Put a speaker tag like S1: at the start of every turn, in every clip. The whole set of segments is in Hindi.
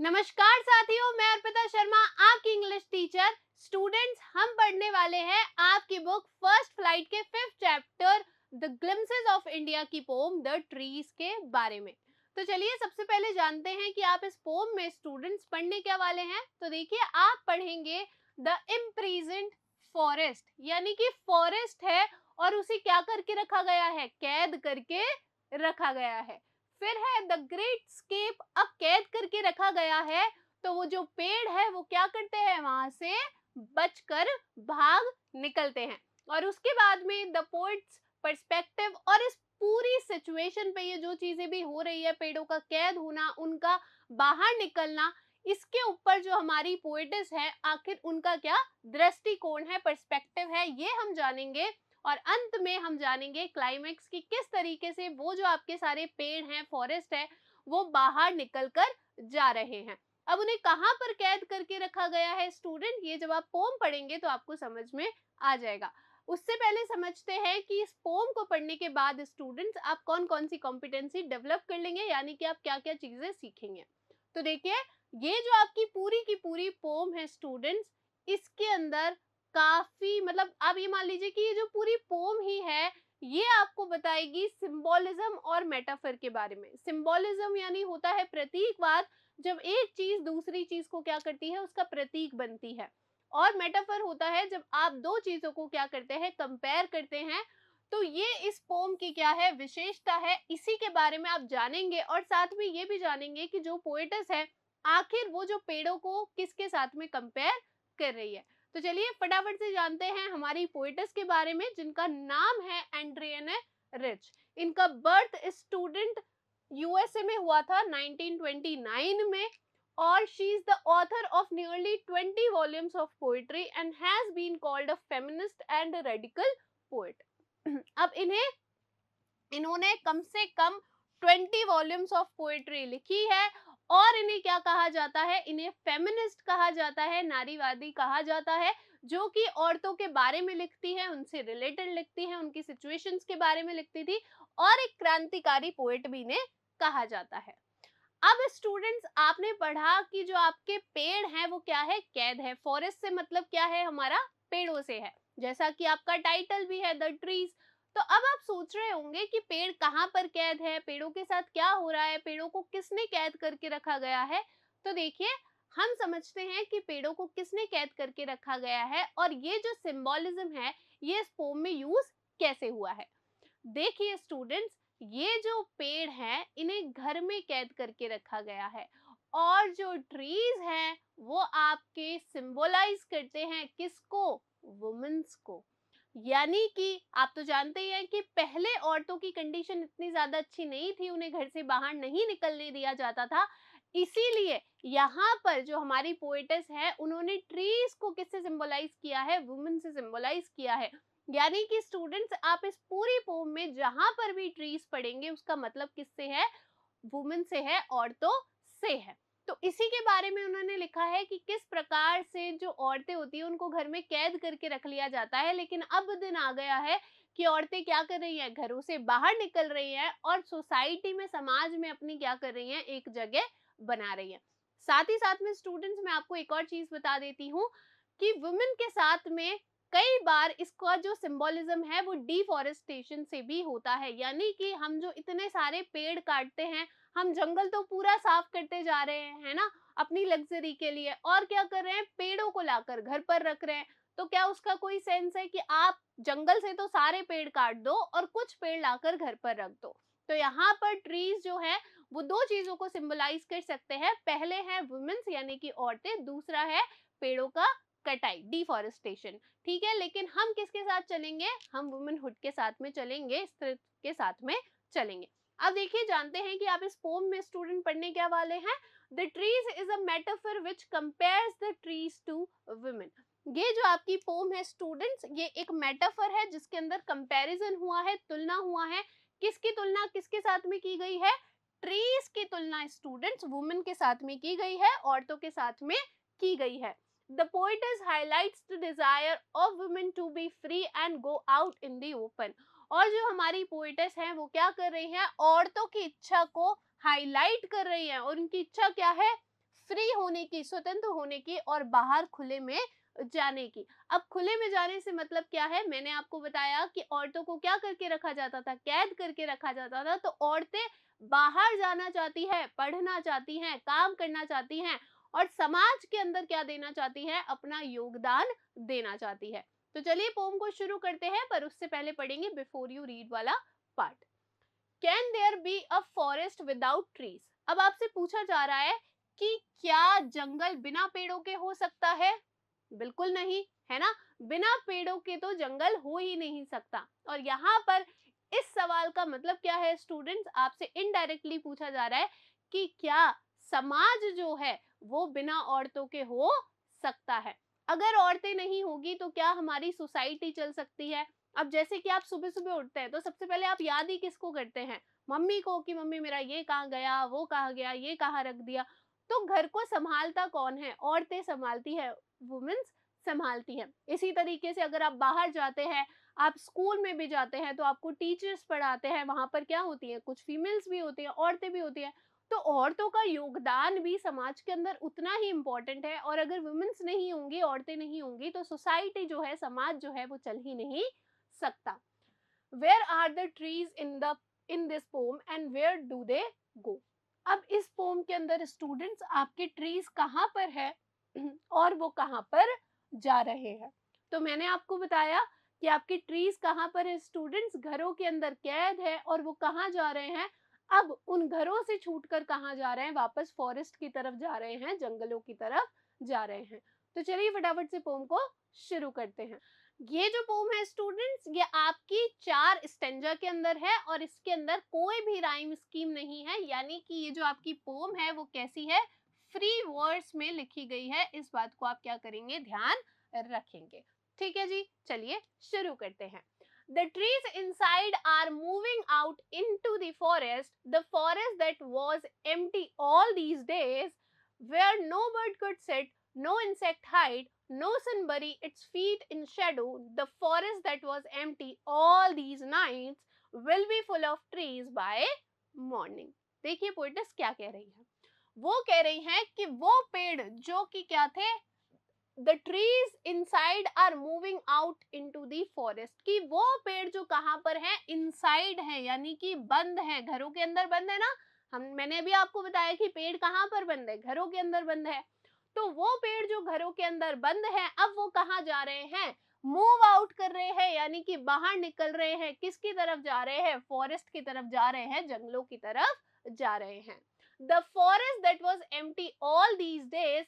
S1: नमस्कार साथियों, मैं अर्पिता शर्मा आपकी इंग्लिश टीचर। स्टूडेंट्स, हम पढ़ने वाले हैं आपकी बुक फर्स्ट फ्लाइट के 5th chapter the glimpses of India की पोम द ट्रीज के बारे में। तो चलिए सबसे पहले जानते हैं कि आप इस पोम में स्टूडेंट्स पढ़ने क्या वाले हैं। तो देखिए, आप पढ़ेंगे द इम्प्रिजन्ड फॉरेस्ट, यानी कि फॉरेस्ट है और उसे क्या करके रखा गया है, कैद करके रखा गया है। फिर है द ग्रेट स्केप, अब कैद करके रखा गया है तो वो जो पेड़ है वो क्या करते हैं, वहां से बचकर भाग निकलते हैं। और उसके बाद में द पोइट्स पर्सपेक्टिव, और इस पूरी सिचुएशन पे ये जो चीजें भी हो रही है, पेड़ों का कैद होना, उनका बाहर निकलना, इसके ऊपर जो हमारी पोएटिस है आखिर उनका क्या दृष्टिकोण है, पर्सपेक्टिव है, ये हम जानेंगे। और अंत में हम जानेंगे क्लाइमेक्स की किस तरीके से वो जो आपके सारे पेड़ हैं, फॉरेस्ट है, वो बाहर निकल कर जा रहे हैं। अब उन्हें कहाँ पर कैद करके रखा गया है स्टूडेंट, ये जब आप पोम पढ़ेंगे तो आपको समझ में आ जाएगा। उससे पहले समझते हैं कि इस पोम को पढ़ने के बाद स्टूडेंट्स आप कौन कौन सी कॉम्पिटेंसी डेवलप कर लेंगे, यानी कि आप क्या क्या चीजें सीखेंगे। तो देखिए, ये जो आपकी पूरी की पूरी पोम है स्टूडेंट्स, इसके अंदर काफी, मतलब आप ये मान लीजिए कि ये जो पूरी पोम ही है, ये आपको बताएगी सिंबोलिज्म और मेटाफर के बारे में। सिंबोलिज्म यानी होता है प्रतीकवाद, जब एक चीज दूसरी चीज को क्या करती है, उसका प्रतीक बनती है। और मेटाफर होता है जब आप दो चीजों को क्या करते हैं, कंपेयर करते हैं। तो ये इस पोम की क्या है, विशेषता है, इसी के बारे में आप जानेंगे। और साथ में ये भी जानेंगे कि जो पोएटस है आखिर वो जो पेड़ों को किसके साथ में कंपेयर कर रही है। तो चलिए फटाफट से जानते हैं हमारी पोएटस के बारे में, जिनका नाम है एंड्रियने रिच। इनका बर्थ स्टूडेंट यूएसए में हुआ था 1929 में, और she is the author of nearly 20 volumes of poetry and has been called a feminist and radical poet. अब इन्होंने कम से कम 20 वॉल्यूम्स ऑफ पोएट्री लिखी है। और इन्हें क्या कहा जाता है, इन्हें फेमिनिस्ट कहा जाता है, नारीवादी कहा जाता है, जो कि औरतों के बारे में लिखती है, उनसे रिलेटेड लिखती है, उनकी सिचुएशंस के बारे में लिखती थी। और एक क्रांतिकारी पोएट भी इन्हें कहा जाता है। अब स्टूडेंट्स, आपने पढ़ा कि जो आपके पेड़ हैं वो क्या है, कैद है। फॉरेस्ट से मतलब क्या है, हमारा पेड़ों से है, जैसा कि आपका टाइटल भी है, द ट्रीज। तो अब आप सोच रहे होंगे कि पेड़ कहाँ पर कैद है, पेड़ों के साथ क्या हो रहा है, पेड़ों को किसने कैद करके रखा गया है। तो देखिए, हम समझते हैं कि पेड़ों को किसने कैद करके रखा गया है और ये जो सिंबोलिज्म है ये इस पोम में यूज कैसे हुआ है। देखिए स्टूडेंट्स, ये जो पेड़ हैं इन्हें घर में कैद करके रखा गया है। और जो ट्रीज हैं वो आपके सिंबलाइज करते हैं किसको, वुमेन्स को। यानी कि आप तो जानते ही हैं कि पहले औरतों की कंडीशन इतनी ज्यादा अच्छी नहीं थी, उन्हें घर से बाहर नहीं निकलने दिया जाता था। इसीलिए यहाँ पर जो हमारी पोएटेस है उन्होंने ट्रीज को किससे सिंबलाइज किया है, वुमेन से सिंबलाइज किया है। यानी कि स्टूडेंट्स, आप इस पूरी पोम में जहां पर भी ट्रीज पढ़ेंगे उसका मतलब किससे है, वुमेन से है, औरतों से है। तो इसी के बारे में उन्होंने लिखा है कि किस प्रकार से जो औरतें होती हैं उनको घर में कैद करके रख लिया जाता है, लेकिन अब दिन आ गया है कि औरतें क्या कर रही हैं, घरों से बाहर निकल रही हैं और सोसाइटी में, समाज में अपनी क्या कर रही हैं, एक जगह बना रही हैं। साथ ही साथ में स्टूडेंट्स, मैं आपको एक और चीज बता देती हूँ कि वुमेन के साथ में कई बार इसका जो सिंबोलिज्म है वो डिफॉरेस्टेशन से भी होता है। यानी कि हम जो इतने सारे पेड़ काटते हैं, हम जंगल तो पूरा साफ करते जा रहे हैं, है ना, अपनी लग्जरी के लिए, और क्या कर रहे हैं, पेड़ों को लाकर घर पर रख रहे हैं। तो क्या उसका कोई सेंस है कि आप जंगल से तो सारे पेड़ काट दो और कुछ पेड़ लाकर घर पर रख दो। तो यहाँ पर ट्रीज जो है वो दो चीजों को सिंबलाइज कर सकते हैं। पहले है वुमेन्स यानी कि औरतें, दूसरा है पेड़ों का कटाई, डिफॉरेस्टेशन। ठीक है, लेकिन हम किसके साथ चलेंगे, हम वुमेनहुड के साथ में चलेंगे, स्त्रीत्व के साथ में चलेंगे। अब देखिए, जानते हैं कि आप इस पोम में स्टूडेंट पढ़ने क्या वाले हैं। The trees is a metaphor which compares the trees to women. ये जो आपकी पोम है स्टूडेंट्स, ये एक मेटाफर है जिसके अंदर कंपैरिजन हुआ है, तुलना हुआ है। किसकी तुलना किसके साथ में की गई है, ट्रीज की तुलना स्टूडेंट्स वुमेन के साथ में की गई है, औरतों के साथ में की गई है। The poetess highlights the desire of women to be free and go out in the open। और जो हमारी पोएटेस हैं वो क्या कर रही हैं, औरतों की इच्छा को हाईलाइट कर रही हैं। और उनकी इच्छा क्या है, फ्री होने की, स्वतंत्र होने की और बाहर खुले में जाने की। अब खुले में जाने से मतलब क्या है, मैंने आपको बताया कि औरतों को क्या करके रखा जाता था, कैद करके रखा जाता था। तो औरतें बाहर जाना चाहती है, पढ़ना चाहती हैं, काम करना चाहती हैं और समाज के अंदर क्या देना चाहती है, अपना योगदान देना चाहती है। तो चलिए पोम को शुरू करते हैं, पर उससे पहले पढ़ेंगे बिफोर यू रीड वाला part. Can there be a forest without trees? अब आपसे पूछा जा रहा है कि क्या जंगल बिना पेड़ों के हो सकता है? बिल्कुल नहीं, है ना। बिना पेड़ों के तो जंगल हो ही नहीं सकता। और यहाँ पर इस सवाल का मतलब क्या है स्टूडेंट्स, आपसे इनडायरेक्टली पूछा जा रहा है कि क्या समाज जो है वो बिना औरतों के हो सकता है? अगर औरतें नहीं होगी तो क्या हमारी सोसाइटी चल सकती है? अब जैसे कि आप सुबह सुबह उठते हैं तो सबसे पहले आप याद ही किसको करते हैं? मम्मी को, कि मम्मी मेरा ये कहाँ गया, वो कहाँ गया, ये कहाँ रख दिया। तो घर को संभालता कौन है? औरतें संभालती है, वुमेन्स संभालती हैं। इसी तरीके से अगर आप बाहर जाते हैं, आप स्कूल में भी जाते हैं तो आपको टीचर्स पढ़ाते हैं, वहां पर क्या होती है, कुछ फीमेल्स भी होती हैं, औरतें भी होती हैं। तो औरतों का योगदान भी समाज के अंदर उतना ही इम्पोर्टेंट है। और अगर वुमेन्स नहीं होंगी, औरतें नहीं होंगी, तो सोसाइटी जो है, समाज जो है, वो चल ही नहीं सकता। Where are the trees in this poem and where do they go? अब इस पोम के अंदर स्टूडेंट्स आपके ट्रीज कहाँ पर है और वो कहाँ पर जा रहे हैं? तो मैंने आपको बताया कि आपके ट्रीज कहाँ पर है स्टूडेंट्स, घरों के अंदर कैद है और वो कहाँ जा रहे हैं? अब उन घरों से छूटकर कहाँ जा रहे हैं? वापस फॉरेस्ट की तरफ जा रहे हैं, जंगलों की तरफ जा रहे हैं। तो चलिए फटाफट से पोम को शुरू करते हैं। ये जो पोम है स्टूडेंट्स, ये आपकी 4 स्टेंजा के अंदर है और इसके अंदर कोई भी राइम स्कीम नहीं है, यानी कि ये जो आपकी पोम है वो कैसी है, फ्री वर्ड्स में लिखी गई है। इस बात को आप क्या करेंगे, ध्यान रखेंगे। ठीक है जी, चलिए शुरू करते हैं। The trees inside are moving out into the forest that was empty all these days, where no bird could sit, no insect hide, no sun bury its feet in shadow. The forest that was empty all these nights will be full of trees by morning. देखिए पोइटस क्या कह रही है, वो कह रही है कि वो पेड़ जो कि क्या थे, the trees inside are moving out into the forest, कि वो पेड़ जो कहाँ पर है, इनसाइड है, यानी कि बंद है, घरों के अंदर बंद है ना। मैंने अभी आपको बताया कि पेड़ कहाँ पर बंद है, घरों के अंदर बंद है। तो वो पेड़ जो घरों के अंदर बंद है, अब वो कहाँ जा रहे हैं, मूव आउट कर रहे हैं, यानी कि बाहर निकल रहे हैं। किसकी तरफ जा रहे हैं, फॉरेस्ट की तरफ जा रहे हैं, जंगलों की तरफ जा रहे हैं। The forest that was empty all these days,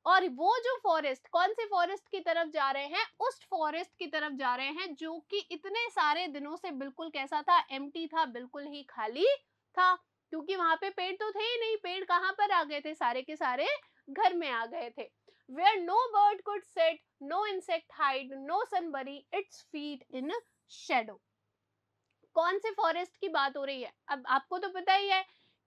S1: और वो जो फॉरेस्ट, कौन से फॉरेस्ट की तरफ जा रहे हैं, उस फॉरेस्ट की तरफ जा रहे हैं जो कि इतने सारे दिनों से बिल्कुल कैसा था, एम्प्टी था, बिल्कुल ही खाली था। क्योंकि वहां पे पेड़ तो थे ही नहीं, पेड़ कहाँ पर आ गए थे, सारे के सारे घर में आ गए थे। Where no bird could sit, no insect hide, no sun bury its feet in shadow. कौन से फॉरेस्ट की बात हो रही है? अब आपको तो पता ही है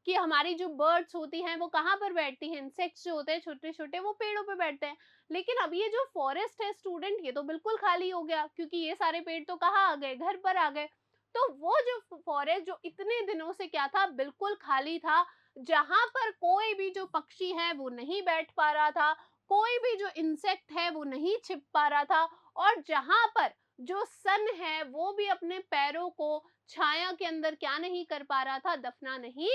S1: कि हमारी जो बर्ड्स होती हैं वो कहाँ पर बैठती हैं, इंसेक्ट्स जो होते हैं छोटे छोटे, वो पेड़ों पे बैठते हैं। लेकिन अब ये जो फॉरेस्ट है स्टूडेंट, ये तो बिल्कुल खाली हो गया, क्योंकि ये सारे पेड़ तो कहाँ आ गए, घर पर आ गए। तो वो जो फॉरेस्ट जो इतने दिनों से क्या था, बिल्कुल खाली था, जहां पर कोई भी जो पक्षी है वो नहीं बैठ पा रहा था, कोई भी जो इंसेक्ट है वो नहीं छिप पा रहा था, और जहां पर जो सन है वो भी अपने पैरों को छाया के अंदर क्या नहीं कर पा रहा था, दफना नहीं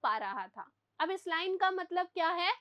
S1: पा रहा था। अब इस लाइन का मतलब क्या है,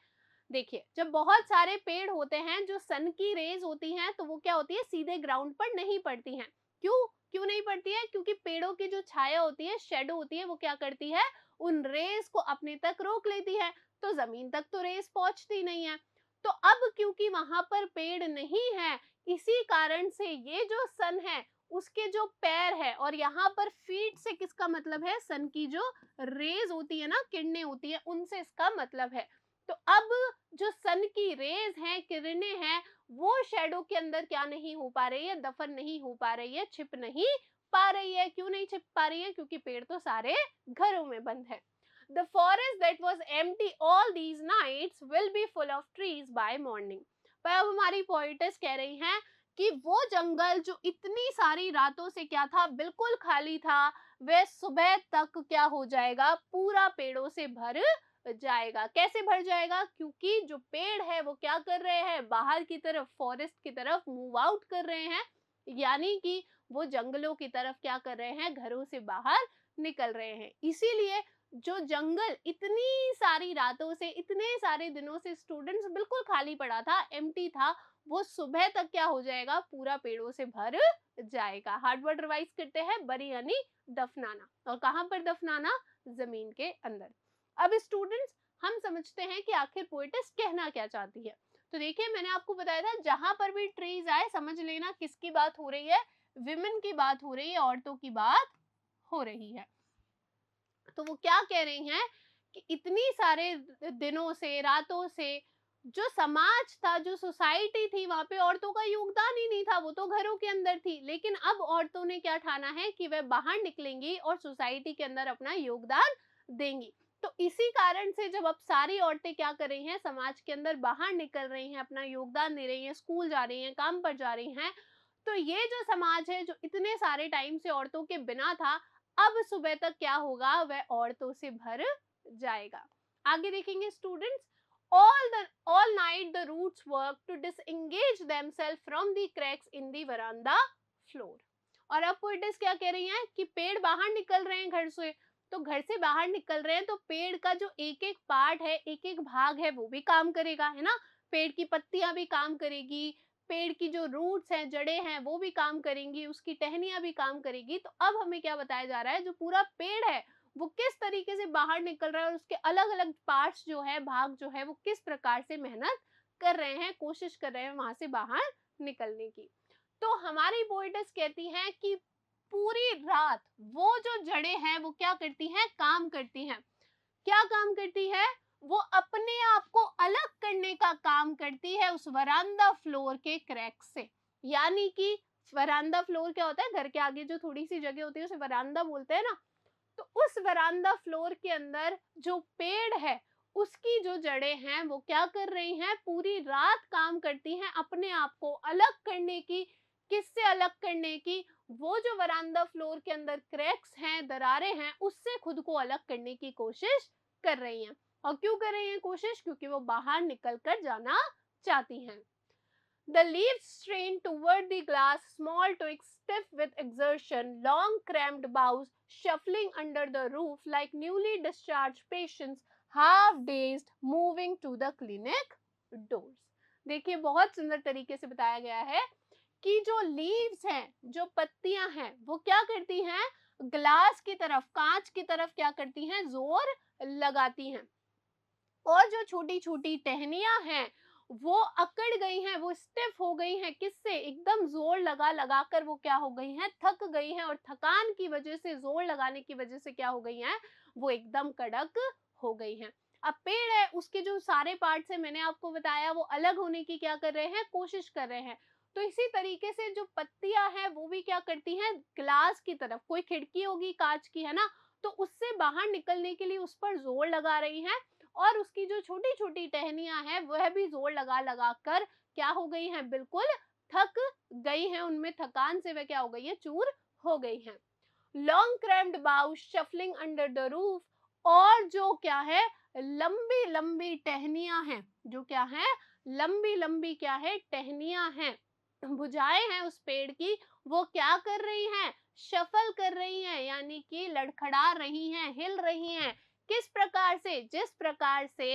S1: देखिए जब बहुत सारे पेड़ होते हैं, जो सन की रेज होती हैं, तो वो क्या होती है, सीधे ग्राउंड पर नहीं पड़ती हैं। क्यों क्यों नहीं पड़ती है? क्योंकि पेड़ों की जो छाया होती है, शेडो होती है, वो क्या करती है, उन रेज को अपने तक रोक लेती है। तो जमीन तक तो रेज पहुंचती नहीं है। तो अब क्योंकि वहां पर पेड़ नहीं है, इसी कारण से ये जो सन है उसके जो पैर है, और यहाँ पर फीट से किसका मतलब है, सन की जो रेज होती है ना, किरणें होती है, उनसे इसका मतलब है। तो अब जो सन की रेज हैं, किरणें हैं, वो शेडो के अंदर क्या नहीं हो पा रही है, दफन नहीं हो पा रही है, छिप नहीं पा रही है। क्यों नहीं छिप पा रही है? क्योंकि पेड़ तो सारे घरों में बंद है। The forest that was empty all these nights will be full of trees by morning. पर अब हमारी पोइटेस कह रही हैं कि वो जंगल जो इतनी सारी रातों से क्या था, बिल्कुल खाली था, वह सुबह तक क्या हो जाएगा, पूरा पेड़ों से भर जाएगा। कैसे भर जाएगा? क्योंकि जो पेड़ है वो क्या कर रहे हैं, बाहर की तरफ, फॉरेस्ट की तरफ मूव आउट कर रहे हैं, यानी कि वो जंगलों की तरफ क्या कर रहे हैं, घरों से बाहर निकल रहे हैं। इसीलिए जो जंगल इतनी सारी रातों से, इतने सारे दिनों से स्टूडेंट्स बिल्कुल खाली पड़ा था, एम्प्टी था, वो सुबह तक क्या हो जाएगा, पूरा पेड़ों से भर जाएगा। हार्ड वर्ड रिवाइज करते हैं, बरी यानी दफनाना, और कहाँ पर दफनाना, जमीन के अंदर। अब स्टूडेंट्स हम समझते हैं कि आखिर पोएटिस कहना क्या चाहती है। तो देखिए, मैंने आपको बताया था जहां पर भी ट्रीज आए समझ लेना किसकी बात हो रही है, विमेन की बात हो रही है, औरतों की बात हो रही है। तो वो क्या कह रही हैं कि इतनी सारे दिनों से, रातों से जो समाज था, जो सोसाइटी थी, वहां पे औरतों का योगदान ही नहीं था, वो तो घरों के अंदर थी। लेकिन अब औरतों ने क्या ठाना है कि वह बाहर निकलेंगी और सोसाइटी के अंदर अपना योगदान देंगी। तो इसी कारण से जब अब सारी औरतें क्या कर रही हैं, समाज के अंदर बाहर निकल रही हैं, अपना योगदान दे रही हैं, स्कूल जा रही हैं, काम पर जा रही हैं, तो ये जो समाज है जो इतने सारे टाइम से औरतों के बिना था, अब सुबह तक क्या होगा, वह औरतों से भर जाएगा। आगे देखेंगे students, all night the roots work to disengage themselves from the cracks in the veranda floor। और अब पोएटिस क्या कह रही हैं कि पेड़ बाहर निकल रहे हैं घर से, तो घर से बाहर निकल रहे हैं तो पेड़ का जो एक एक पार्ट है, एक एक भाग है, वो भी काम करेगा, है ना। पेड़ की पत्तियां भी काम करेगी, पेड़ की जो रूट्स हैं, जड़ें हैं, वो भी काम करेंगी, उसकी टहनियां भी काम करेगी। तो अब हमें क्या बताया जा रहा है, जो पूरा पेड़ है वो किस तरीके से बाहर निकल रहा है और उसके अलग अलग पार्ट्स जो है, भाग जो है, वो किस प्रकार से मेहनत कर रहे हैं, कोशिश कर रहे हैं वहां से बाहर निकलने की। तो हमारी पोएटिस कहती हैं कि पूरी रात वो जो जड़ें हैं वो क्या करती हैं, काम करती हैं। क्या काम करती है, वो अपने आप को अलग करने का काम करती है उस वरांदा फ्लोर के क्रैक से। यानी कि वरांदा फ्लोर क्या होता है, घर के आगे जो थोड़ी सी जगह होती है उसे वरांदा बोलते हैं ना। तो उस वरांदा फ्लोर के अंदर जो पेड़ है, उसकी जो जड़ें हैं वो क्या कर रही हैं, पूरी रात काम करती हैं अपने आप को अलग करने की। किससे अलग करने की, वो जो वरांदा फ्लोर के अंदर क्रैक्स हैं, दरारें हैं, उससे खुद को अलग करने की कोशिश कर रही हैं। और क्यों कर रही हैं कोशिश, क्योंकि वो बाहर निकल कर जाना चाहती हैं। The leaves strain toward the glass, small twigs stiff with exertion, long cramped boughs shuffling under the roof like newly discharged patients, half dazed, moving to the clinic doors। देखिए, बहुत सुंदर तरीके से बताया गया है कि जो लीव्स हैं, जो पत्तियां हैं, वो क्या करती हैं, ग्लास की तरफ, कांच की तरफ क्या करती हैं, जोर लगाती हैं। और जो छोटी छोटी टहनियां हैं वो अकड़ गई हैं, वो स्टिफ हो गई हैं, किससे, एकदम जोर लगा लगा कर वो क्या हो गई हैं, थक गई हैं, और थकान की वजह से, जोर लगाने की वजह से क्या हो गई हैं, वो एकदम कड़क हो गई हैं। अब पेड़ है, उसके जो सारे पार्ट्स हैं, मैंने आपको बताया, वो अलग होने की क्या कर रहे हैं, कोशिश कर रहे हैं। तो इसी तरीके से जो पत्तियां हैं वो भी क्या करती हैं, ग्लास की तरफ, कोई खिड़की होगी कांच की, है ना, तो उससे बाहर निकलने के लिए उस पर जोर लगा रही हैं। और उसकी जो छोटी छोटी टहनियां हैं वह भी जोर लगा लगा कर क्या हो गई हैं, बिल्कुल थक गई हैं, उनमें थकान से वह क्या हो गई है, चूर हो गई हैं। लॉन्ग क्रैम्ड बाउ शफलिंग अंडर द रूफ, और जो क्या है, लंबी लंबी टहनियां हैं, जो क्या है, लंबी लंबी क्या है, टहनियां हैं, भुजाएं हैं उस पेड़ की, वो क्या कर रही हैं, शफल कर रही हैं, यानी कि लड़खड़ा रही हैं, हिल रही हैं। किस प्रकार से, जिस प्रकार से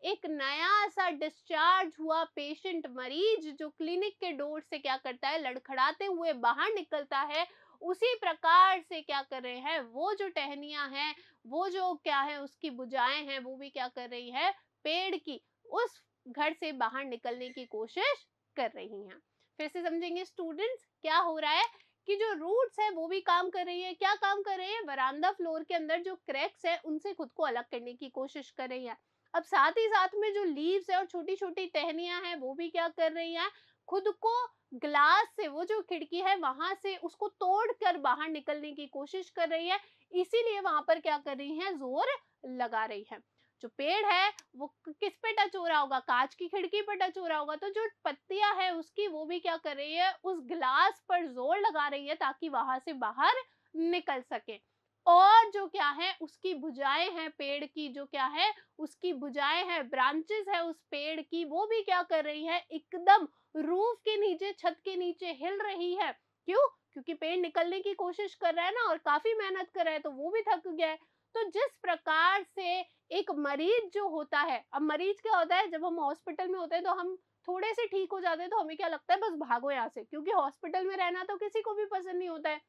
S1: एक नया सा डिस्चार्ज हुआ पेशेंट, मरीज जो क्लिनिक के डोर से क्या करता है, लड़खड़ाते हुए बाहर निकलता है, उसी प्रकार से क्या कर रहे हैं, वो जो टहनियां हैं, वो जो क्या है, उसकी भुजाएं हैं, वो भी क्या कर रही है, पेड़ की उस घर से बाहर निकलने की कोशिश कर रही हैं। फिर से समझेंगे स्टूडेंट्स, क्या हो रहा है कि जो रूट्स है वो भी काम कर रही है, क्या काम कर रहे हैं, वरांदा फ्लोर के अंदर जो क्रैक्स है उनसे खुद को अलग करने की कोशिश कर रही है। अब साथ ही साथ में जो लीव्स है और छोटी छोटी टहनियां हैं वो भी क्या कर रही हैं, खुद को ग्लास से, वो जो खिड़की है वहां से उसको तोड़ कर बाहर निकलने की कोशिश कर रही है। इसीलिए वहां पर क्या कर रही है, जोर लगा रही है। जो पेड़ है वो किस पे टच हो रहा होगा, कांच की खिड़की पर टच हो रहा होगा, तो जो पत्तियां है उसकी वो भी क्या कर रही है, उस ग्लास पर जोर लगा रही है ताकि वहां से बाहर निकल सके। और जो क्या है उसकी भुजाएं हैं पेड़ की, जो क्या है उसकी भुजाएं हैं, ब्रांचेस है उस पेड़ की, वो भी क्या कर रही है, एकदम रूफ के नीचे, छत के नीचे हिल रही है। क्यों? क्योंकि पेड़ निकलने की कोशिश कर रहा है ना, और काफी मेहनत कर रहा है, तो वो भी थक गया है। तो जिस प्रकार से एक मरीज जो होता है, अब मरीज क्या होता है, जब हम हॉस्पिटल में होते हैं तो हम थोड़े से ठीक हो जाते हैं तो हमें क्या लगता है, बस भागो यहाँ से, क्योंकि हॉस्पिटल में रहना तो किसी को भी पसंद नहीं होता है।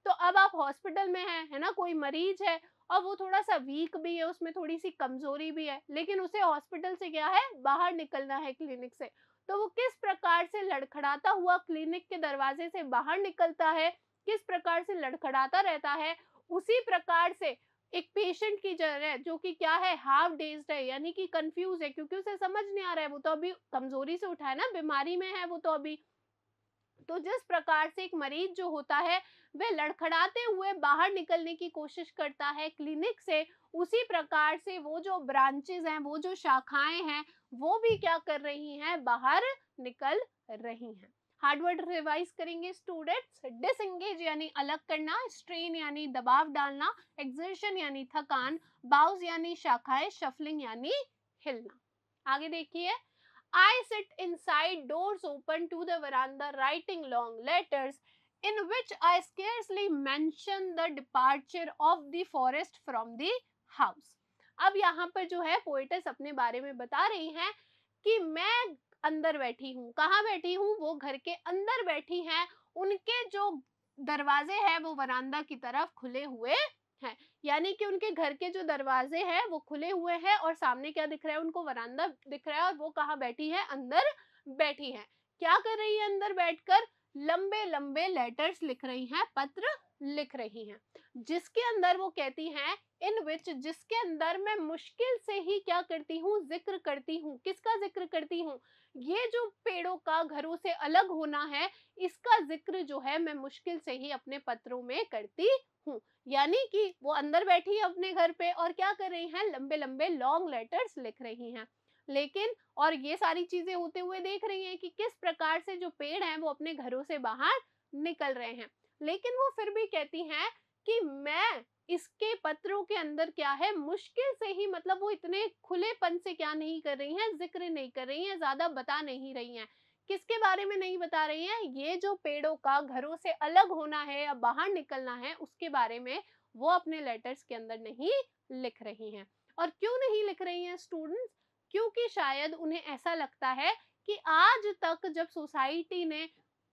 S1: तो अब आप हॉस्पिटल में हैं, है ना, कोई मरीज है और वो थोड़ा-सा वीक भी है, उसमें थोड़ी-सी कमज़ोरी भी है, लेकिन उसे हॉस्पिटल से क्या है, बाहर निकलना है क्लिनिक से। तो वो किस प्रकार से लड़खड़ाता हुआ क्लिनिक के दरवाजे से बाहर निकलता है, किस प्रकार से लड़खड़ाता रहता है, उसी प्रकार से एक पेशेंट की तरह जो कि क्या है, हाफ डेज़्ड है, यानी कि कन्फ्यूज़ है, क्योंकि उसे समझ नहीं आ रहा है, वो तो अभी कमज़ोरी से उठा है ना, बीमारी में है वो तो अभी। तो जिस प्रकार से एक मरीज जो होता है वह लड़खड़ाते हुए बाहर निकलने की कोशिश करता है क्लिनिक से, उसी प्रकार से वो जो ब्रांचेस हैं, वो जो शाखाएं हैं, वो भी क्या कर रही हैं, बाहर निकल रही हैं। हार्ड वर्ड रिवाइज करेंगे स्टूडेंट्स। डिसएंगेज यानी अलग करना, स्ट्रेन यानी दबाव डालना, एक्सर्शन यानी थकान, बाउज यानी शाखाएं, शफलिंग यानी हिलना। आगे देखिए, I sit inside, doors open to the veranda, writing long letters in which I scarcely mention the departure of the forest from the house. अब यहाँ पर जो है पोएटस अपने बारे में बता रही हैं कि मैं अंदर बैठी हूँ। कहाँ बैठी हूँ? वो घर के अंदर बैठी हैं। उनके जो दरवाजे हैं वो वरांदा की तरफ खुले हुए हैं, यानी कि उनके घर के जो दरवाजे हैं वो खुले हुए हैं और सामने क्या दिख रहा है, उनको वरांदा दिख रहा है और वो कहाँ बैठी है, अंदर बैठी है। क्या कर रही है अंदर बैठकर? लंबे लंबे लेटर्स लिख रही हैं, पत्र लिख रही हैं, जिसके अंदर वो कहती हैं, इन विच, जिसके अंदर मैं मुश्किल से ही क्या करती हूँ, जिक्र करती हूँ। किसका जिक्र करती हूँ? ये जो पेड़ों का घरों से अलग होना है, इसका जिक्र जो है मैं मुश्किल से ही अपने पत्रों में करती हूँ। यानी कि वो अंदर बैठी है अपने घर पे और क्या कर रही हैं, लंबे लंबे लॉन्ग लेटर्स लिख रही हैं। लेकिन और ये सारी चीजें होते हुए देख रही हैं कि किस प्रकार से जो पेड़ हैं वो अपने घरों से बाहर निकल रहे हैं, लेकिन वो फिर भी कहती हैं कि मैं इसके पत्रों के अंदर क्या है, मुश्किल से ही, मतलब वो इतने खुलेपन से क्या नहीं कर रही हैं, जिक्र नहीं कर रही हैं, ज्यादा बता नहीं रही हैं। किसके बारे में नहीं बता रही हैं? ये जो पेड़ों का घरों से अलग होना है या बाहर निकलना है, उसके बारे में वो अपने लेटर्स के अंदर नहीं लिख रही हैं। और क्यों नहीं लिख रही हैं स्टूडेंट्स? क्योंकि शायद उन्हें ऐसा लगता है कि आज तक जब सोसाइटी ने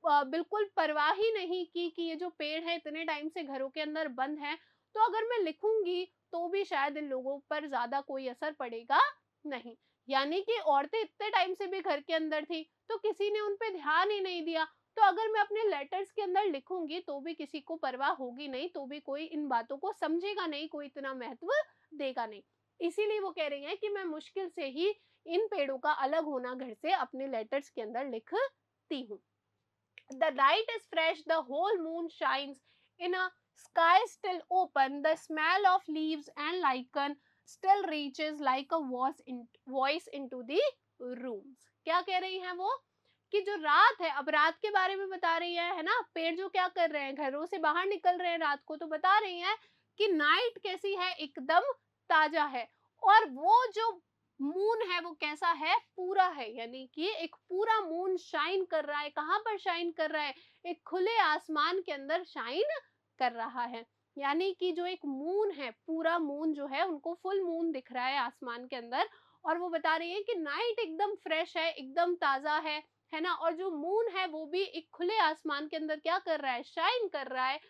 S1: बिल्कुल परवाह ही नहीं की कि ये जो पेड़ है इतने टाइम से घरों के अंदर बंद है, तो अगर मैं लिखूंगी तो भी शायद इन लोगों पर ज्यादा कोई असर पड़ेगा नहीं। यानी कि औरतें इतने टाइम से भी घर के अंदर थी, तो किसी ने उन पे ध्यान ही नहीं दिया। तो अगर मैं अपने लेटर्स के अंदर लिखूंगी तो भी किसी को परवाह होगी नहीं, तो भी कोई इन बातों को समझेगा नहीं, कोई इतना महत्व देगा नहीं। इसीलिए वो कह रही हैं कि मैं मुश्किल से ही इन पेड़ों का अलग होना घर से अपने लेटर्स के अंदर लिखती हूँ। The night is fresh, the whole moon shines in a sky still open. The smell of leaves and lichen still reaches like a voice into the rooms. क्या कह रही हैं वो? कि जो रात है, अब रात के बारे में बता रही है ना, पेड़ जो क्या कर रहे हैं, घरों से बाहर निकल रहे हैं रात को, तो बता रही हैं कि नाइट कैसी है, एकदम ताजा है। और वो जो मून है वो कैसा है, पूरा है, यानी कि एक पूरा मून शाइन कर रहा है। कहाँ पर शाइन कर रहा है? एक खुले आसमान के अंदर शाइन कर रहा है। यानी कि जो एक मून है, पूरा मून जो है, उनको फुल मून दिख रहा है आसमान के अंदर। और वो बता रही है कि नाइट एकदम फ्रेश है, एकदम ताजा है ना, और जो मून है वो भी एक खुले आसमान के अंदर क्या कर रहा है, शाइन कर रहा है।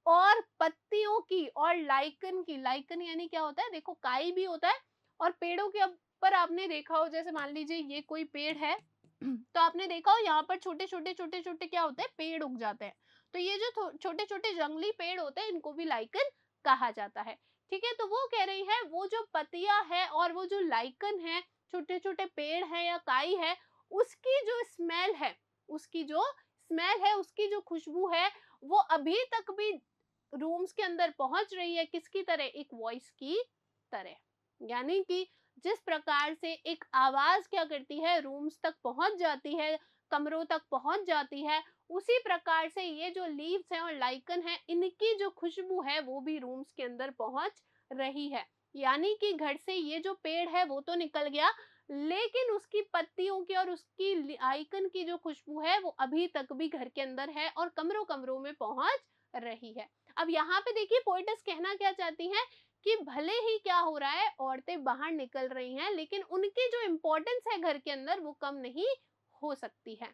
S1: और पत्तियों की और लाइकन की, लाइकन यानी क्या होता है, देखो काई भी होता है। और पेड़ों के पर आपने देखा हो, जैसे मान लीजिए ये कोई पेड़ है तो आपने देखा हो यहाँ पर छोटे छोटे छोटे छोटे क्या होते हैं, पेड़ उग जाते हैं। तो ये जो छोटे छोटे जंगली पेड़ होते हैं, इनको भी लाइकन कहा जाता है। ठीक है, तो वो कह रही है वो जो पत्तियां है और वो जो लाइकन है, छोटे छोटे पेड़ है या काई है, उसकी जो स्मेल है, उसकी जो स्मेल है, उसकी जो खुशबू है, वो अभी तक भी रूम्स के अंदर पहुंच रही है। किसकी तरह? एक वॉइस की तरह। यानी कि जिस प्रकार से एक आवाज क्या करती है, रूम्स तक पहुंच जाती है, कमरों तक पहुंच जाती है, उसी प्रकार से ये जो लीव्स हैं और लाइकन है, इनकी जो खुशबू है वो भी रूम्स के अंदर पहुंच रही है। यानी कि घर से ये जो पेड़ है वो तो निकल गया, लेकिन उसकी पत्तियों की और उसकी लाइकन की जो खुशबू है वो अभी तक भी घर के अंदर है और कमरों कमरों में पहुंच रही है। अब यहाँ पे देखिए पोएटस कहना क्या चाहती हैं कि भले ही क्या हो रहा है, औरतें बाहर निकल रही हैं, लेकिन उनकी जो इम्पोर्टेंस है घर के अंदर वो कम नहीं हो सकती है।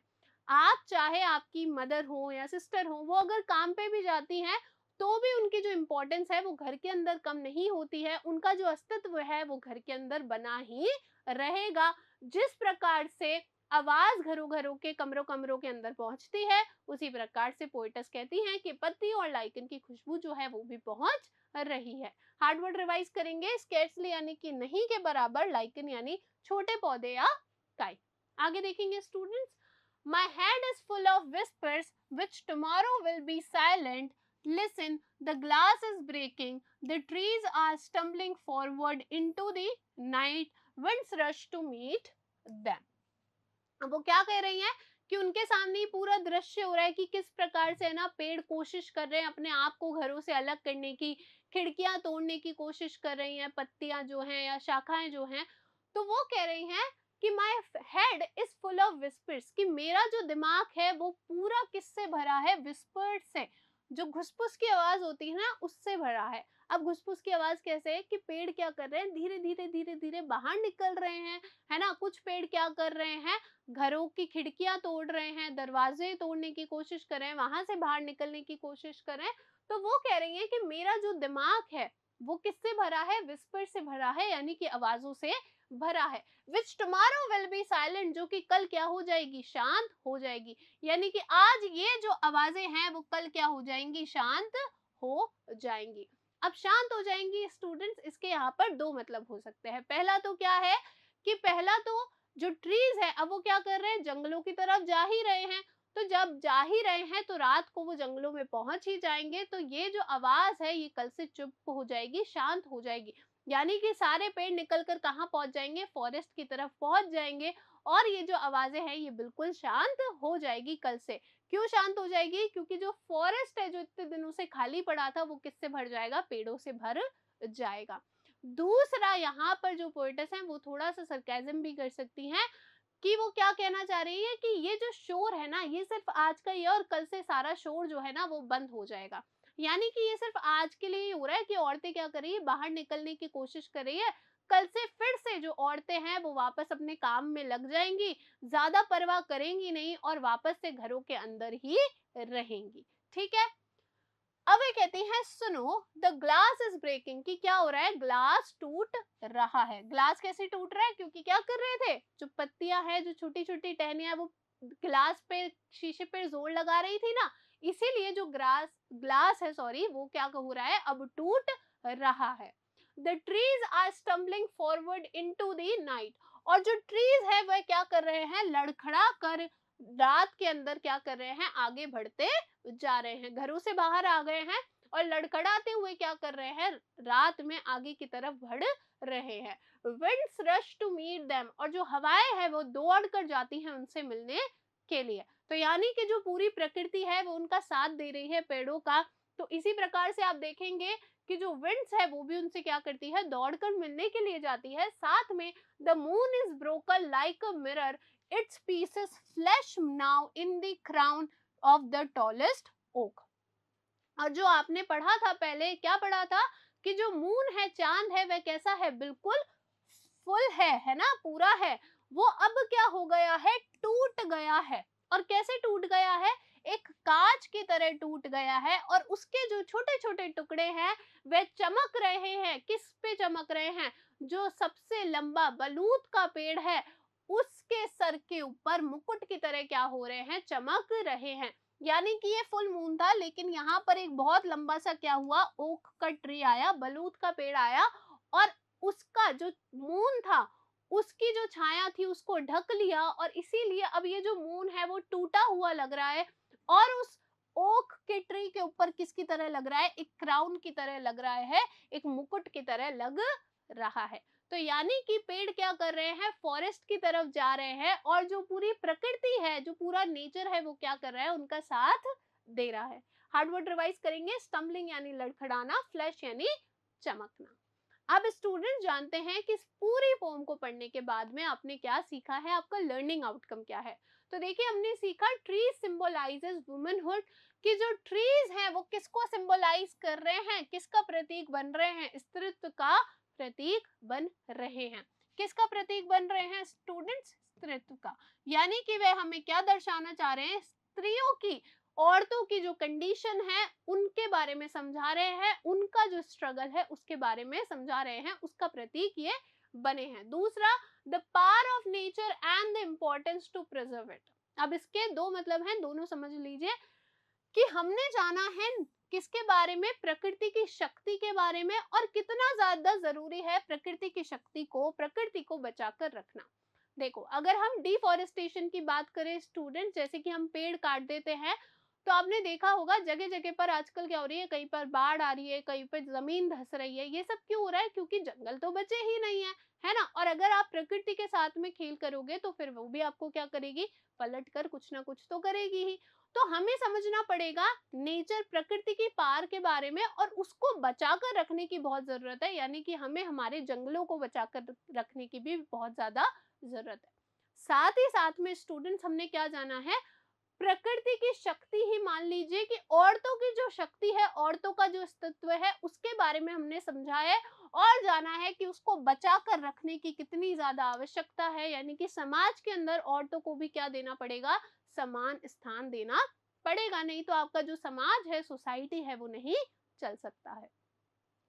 S1: आप चाहे आपकी मदर हो या सिस्टर हो, वो अगर काम पे भी जाती हैं तो भी उनकी जो इम्पोर्टेंस है वो घर के अंदर कम नहीं होती है, उनका जो अस्तित्व है वो घर के अंदर बना ही रहेगा। जिस प्रकार से आवाज घरों घरों के कमरों कमरों के अंदर पहुंचती है, उसी प्रकार से पोएटस कहती हैं कि पत्ती और लाइकन की खुशबू जो है वो भी पहुंच रही है। हार्ड वर्ड रिवाइज करेंगे, स्केर्सली यानी कि नहीं के बराबर, लाइकन यानी छोटे पौधे या काई। आगे देखेंगे students, my head is full of whispers which tomorrow will be silent, listen, the glass is breaking, the trees are stumbling forward into the night, winds rush to meet them। अब वो क्या कह रही हैं कि उनके सामने ही पूरा दृश्य हो रहा है कि किस प्रकार से ना पेड़ कोशिश कर रहे हैं अपने आप को घरों से अलग करने की, खिड़कियां तोड़ने की कोशिश कर रही हैं, पत्तियां जो हैं या शाखाएं जो हैं। तो वो कह रही हैं कि my head is full of whispers, कि मेरा जो दिमाग है वो पूरा किससे भरा है, विस्पर्स से, जो घुसपुस की आवाज होती है ना उससे भरा है। अब घुसपुस की आवाज कैसे है कि पेड़ क्या कर रहे हैं, धीरे धीरे धीरे धीरे बाहर निकल रहे हैं, है ना। कुछ पेड़ क्या कर रहे हैं, घरों की खिड़कियां तोड़ रहे हैं, दरवाजे तोड़ने की कोशिश कर रहे हैं, वहां से बाहर निकलने की कोशिश कर रहे हैं। तो वो कह रही है कि मेरा जो दिमाग है वो किससे भरा है, विस्पर से भरा है, यानी कि आवाजों से भरा है। विच टुमारो विल बी साइलेंट, जो कि कल क्या हो जाएगी, शांत हो जाएगी। यानी कि आज ये जो आवाजें हैं वो कल क्या हो जाएंगी, शांत हो जाएंगी। अब शांत हो जाएंगी स्टूडेंट्स, इसके यहाँ पर दो मतलब हो सकते हैं। पहला तो क्या है कि पहला तो जो ट्रीज है अब वो क्या कर रहे हैं, जंगलों की तरफ जा ही रहे हैं। तो जब जा ही रहे हैं तो रात को वो जंगलों में पहुंच ही जाएंगे, तो ये जो आवाज है ये कल से चुप हो जाएगी, शांत हो जाएगी। यानी कि सारे पेड़ निकलकर कहाँ पहुंच जाएंगे, फॉरेस्ट की तरफ पहुंच जाएंगे, और ये जो आवाजें हैं ये बिल्कुल शांत हो जाएगी कल से। क्यों शांत हो जाएगी, क्योंकि जो फॉरेस्ट है जो इतने दिनों से खाली पड़ा था वो किससे भर जाएगा, पेड़ों से भर जाएगा। दूसरा यहाँ पर जो पोएटस है वो थोड़ा सा सरकाज़म भी कर सकती हैं कि वो क्या कहना चाह रही है कि ये जो शोर है ना ये सिर्फ आज का ही है और कल से सारा शोर जो है ना वो बंद हो जाएगा। यानी कि ये सिर्फ आज के लिए ही हो रहा है कि औरतें क्या कर रही है, बाहर निकलने की कोशिश कर रही है। कल से फिर से जो औरतें हैं वो वापस अपने काम में लग जाएंगी, ज्यादा परवाह करेंगी नहीं और वापस से घरों के अंदर ही रहेंगी। ठीक है। अब ये कहती हैं सुनो, द ग्लास इज ब्रेकिंग, कि क्या हो रहा है, ग्लास टूट रहा है। ग्लास कैसे टूट रहा है, क्योंकि क्या कर रहे थे, जो पत्तियां हैं, जो छोटी छोटी टहनियां, वो ग्लास पे, शीशे पे जोर लगा रही थी ना, इसीलिए जो ग्लास है सॉरी, वो क्या हो रहा है, अब टूट रहा है। The trees are stumbling forward into the night, और जो ट्रीज है वह क्या कर रहे हैं, लड़खड़ा कर रात के अंदर क्या कर रहे हैं, आगे बढ़ते जा रहे हैं, घरों से बाहर आ गए हैं और लड़खड़ाते हुए क्या कर रहे हैं, रात में आगे की तरफ बढ़ रहे हैं। Winds rush to meet them, और जो हवाएं हैं वो दौड़ कर जाती हैं उनसे मिलने के लिए। तो यानी कि जो पूरी प्रकृति है वो उनका साथ दे रही है, पेड़ों का। तो इसी प्रकार से आप देखेंगे कि जो विंड्स है वो भी उनसे क्या करती है, दौड़कर मिलने के लिए जाती है। साथ में the moon is broken like a mirror, its pieces flesh now in the crown of the tallest oak। और जो आपने पढ़ा था पहले, क्या पढ़ा था कि जो मून है, चांद है, वह कैसा है, बिल्कुल फुल है ना, पूरा है। वो अब क्या हो गया है, टूट गया है। और कैसे टूट गया है, एक कांच की तरह टूट गया है, और उसके जो छोटे छोटे टुकड़े हैं वे चमक रहे हैं। किस पे चमक रहे हैं, जो सबसे लंबा बलूत का पेड़ है उसके सर के ऊपर मुकुट की तरह क्या हो रहे हैं, चमक रहे हैं। यानी कि ये फुल मून था, लेकिन यहाँ पर एक बहुत लंबा सा क्या हुआ, ओक का ट्री आया, बलूत का पेड़ आया, और उसका जो मून था उसकी जो छाया थी उसको ढक लिया, और इसीलिए अब ये जो मून है वो टूटा हुआ लग रहा है, और उस ओक के ट्री के ऊपर किसकी तरह लग रहा है, एक क्राउन की तरह लग रहा है, एक मुकुट की तरह लग रहा है। तो यानी कि पेड़ क्या कर रहे हैं, फॉरेस्ट की तरफ जा रहे हैं, और जो पूरी प्रकृति है, जो पूरा नेचर है, वो क्या कर रहा है, उनका साथ दे रहा है। हार्ड वर्ड रिवाइज करेंगे, स्टम्बलिंग यानी लड़खड़ाना, फ्लैश यानी चमकना। अब स्टूडेंट जानते हैं कि इस पूरी पोम को पढ़ने के बाद में आपने क्या सीखा है, आपका लर्निंग आउटकम क्या है। तो देखिए हमने सीखा ट्री सिंबलाइजेस वुमेनहुड, कि जो ट्रीज हैं वो किसको सिंबलाइज कर रहे हैं, किसका प्रतीक बन रहे हैं, स्त्रीत्व का प्रतीक बन रहे हैं। किसका प्रतीक बन रहे हैं स्टूडेंट्स, स्त्रीत्व का। यानी कि वे हमें क्या दर्शाना चाह रहे हैं, स्त्रियों की, औरतों की जो कंडीशन है उनके बारे में समझा रहे हैं, उनका जो स्ट्रगल है उसके बारे में समझा रहे हैं, उसका प्रतीक ये बने हैं। दूसरा, the power of nature and the importance to preserve it. अब इसके दो मतलब हैं, दोनों समझ लीजिए कि हमने जाना है किसके बारे में, प्रकृति की शक्ति के बारे में, और कितना ज्यादा जरूरी है प्रकृति की शक्ति को, प्रकृति को बचाकर रखना। देखो अगर हम डिफॉरेस्टेशन की बात करें स्टूडेंट, जैसे कि हम पेड़ काट देते हैं, तो आपने देखा होगा जगह जगह पर आजकल क्या हो रही है, कहीं पर बाढ़ आ रही है, कहीं पर जमीन धंस रही है। ये सब क्यों हो रहा है, क्योंकि जंगल तो बचे ही नहीं है ना। और अगर आप प्रकृति के साथ में खेल करोगे तो फिर वो भी आपको क्या करेगी, पलट कर कुछ ना कुछ तो करेगी ही। तो हमें समझना पड़ेगा नेचर, प्रकृति की पार के बारे में, और उसको बचाकर रखने की बहुत जरूरत है। यानी कि हमें हमारे जंगलों को बचाकर रखने की भी बहुत ज्यादा जरूरत है। साथ ही साथ में स्टूडेंट्स हमने क्या जाना है, प्रकृति की शक्ति ही मान लीजिए कि औरतों की जो शक्ति है, औरतों का जो अस्तित्व है, उसके बारे में हमने समझा है, और जाना है कि उसको बचा कर रखने की कितनी ज्यादा आवश्यकता है। यानी कि समाज के अंदर औरतों को भी क्या देना पड़ेगा, समान स्थान देना पड़ेगा, नहीं तो आपका जो समाज है, सोसाइटी है, वो नहीं चल सकता है।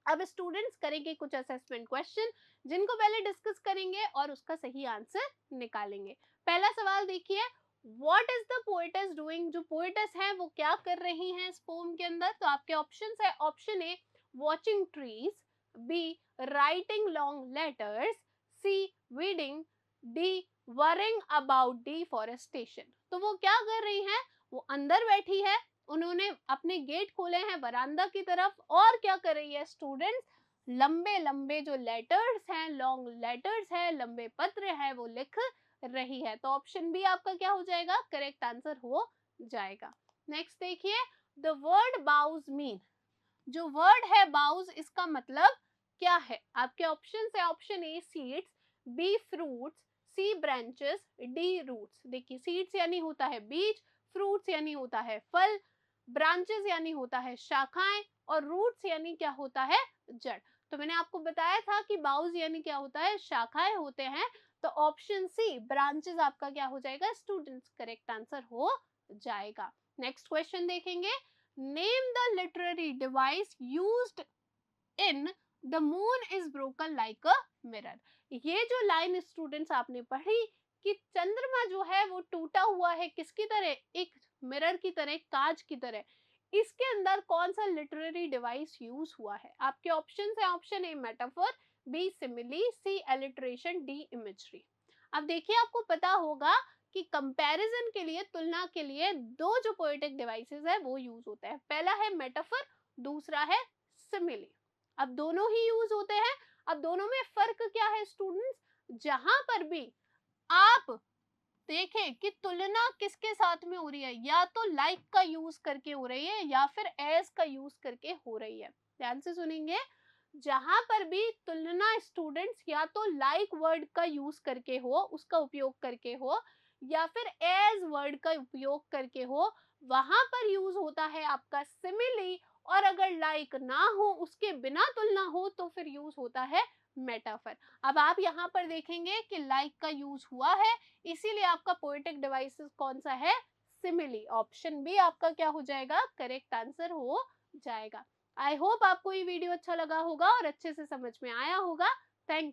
S1: अब स्टूडेंट्स करेंगे कुछ असेसमेंट क्वेश्चन, जिनको पहले डिस्कस करेंगे और उसका सही आंसर निकालेंगे। पहला सवाल देखिए, what is the poetess doing. जो पोएटेस है वो क्या कर रही हैं इस पोम के अंदर। तो आपके ऑप्शंस है, option A watching trees, B writing long letters, C weeding, D worrying about deforestation. तो वो क्या कर रही हैं, वो अंदर बैठी है, उन्होंने अपने गेट खोले हैं वरांदा की तरफ, और क्या कर रही है स्टूडेंट्स, लंबे लंबे जो लेटर्स हैं, लॉन्ग लेटर्स है, लंबे पत्र है, वो लिख रही है। तो ऑप्शन बी आपका क्या हो जाएगा, करेक्ट आंसर हो जाएगा। नेक्स्ट देखिए, द वर्ड बाउज मीन। जो वर्ड है बाउज, इसका मतलब क्या है। आपके ऑप्शन है, option A seeds, B fruits, C branches, D roots. देखिए सीड्स यानी होता है बीज, फ्रूट्स यानी होता है फल, ब्रांचेस यानी होता है शाखाएं, और रूट्स यानी क्या होता है, जड़। तो मैंने आपको बताया था कि बाउज यानी क्या होता है, शाखाएं होते हैं। तो ऑप्शन सी ब्रांचेस आपका क्या हो जाएगा स्टूडेंट्स, करेक्ट आंसर हो जाएगा। नेक्स्ट क्वेश्चन देखेंगे, name the literary device used in the moon is broken like a mirror. ये जो लाइन स्टूडेंट्स आपने पढ़ी कि चंद्रमा जो है वो टूटा हुआ है किसकी तरह, एक मिरर की तरह, कांच की तरह, इसके अंदर कौन सा लिटरेरी डिवाइस यूज हुआ है। आपके ऑप्शन है, option A metaphor, B simile, C alliteration, D imagery. अब देखिए आपको पता होगा कि कंपैरिजन के लिए, तुलना के लिए दो जो पोएटिक डिवाइसेस है वो यूज होते हैं। पहला है मेटाफोर, दूसरा है सिमिली। अब दोनों ही यूज होते हैं। अब दोनों में फर्क क्या है स्टूडेंट्स, जहां पर भी आप देखें कि तुलना किसके साथ में हो रही है, या तो लाइक का यूज करके हो रही है या फिर एज का यूज करके हो रही है। ध्यान से सुनेंगे, जहां पर भी तुलना स्टूडेंट्स या तो लाइक वर्ड का यूज करके हो, उसका उपयोग करके हो, या फिर एज वर्ड का उपयोग करके हो, वहां पर यूज होता है आपका सिमिली। और अगर लाइक ना हो, उसके बिना तुलना हो, तो फिर यूज होता है मेटाफर। अब आप यहाँ पर देखेंगे कि लाइक का यूज हुआ है, इसीलिए आपका पोएटिक डिवाइसेस कौन सा है, सिमिली। ऑप्शन बी आपका क्या हो जाएगा, करेक्ट आंसर हो जाएगा। आई होप आपको ये वीडियो अच्छा लगा होगा और अच्छे से समझ में आया होगा। थैंक